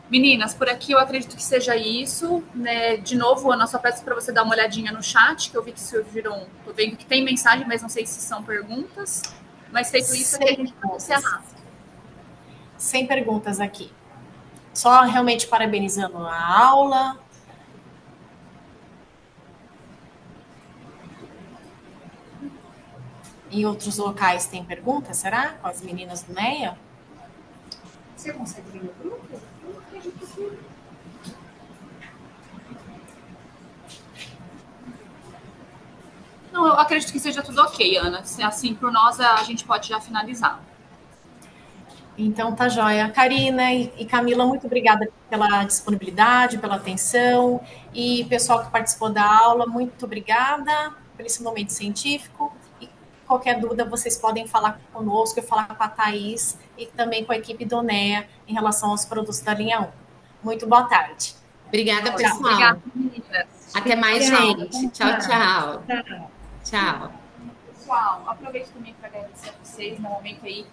Meninas, por aqui eu acredito que seja isso. Né? De novo, a nossa peça para você dar uma olhadinha no chat, que eu vi que surgiram. Tô vendo que tem mensagem, mas não sei se são perguntas. Mas feito isso, aqui a gente vai encerrar. Sem perguntas aqui. Só realmente parabenizando a aula. Em outros locais tem perguntas, será? Com as meninas do MEIA? Você consegue vir no grupo? Eu acredito que sim. Não, eu acredito que seja tudo ok, Ana. Assim, por nós, a gente pode já finalizar. Então, tá joia. Karina e Camila, muito obrigada pela disponibilidade, pela atenção. E pessoal que participou da aula, muito obrigada por esse momento científico. E qualquer dúvida, vocês podem falar conosco, falar com a Thaís e também com a equipe do NEA em relação aos produtos da linha 1. Muito boa tarde. Obrigada, pessoal. Obrigada, meninas. Até mais, gente. Tchau, tchau. Tchau. Tchau. Pessoal, aproveito também para agradecer a vocês no momento aí.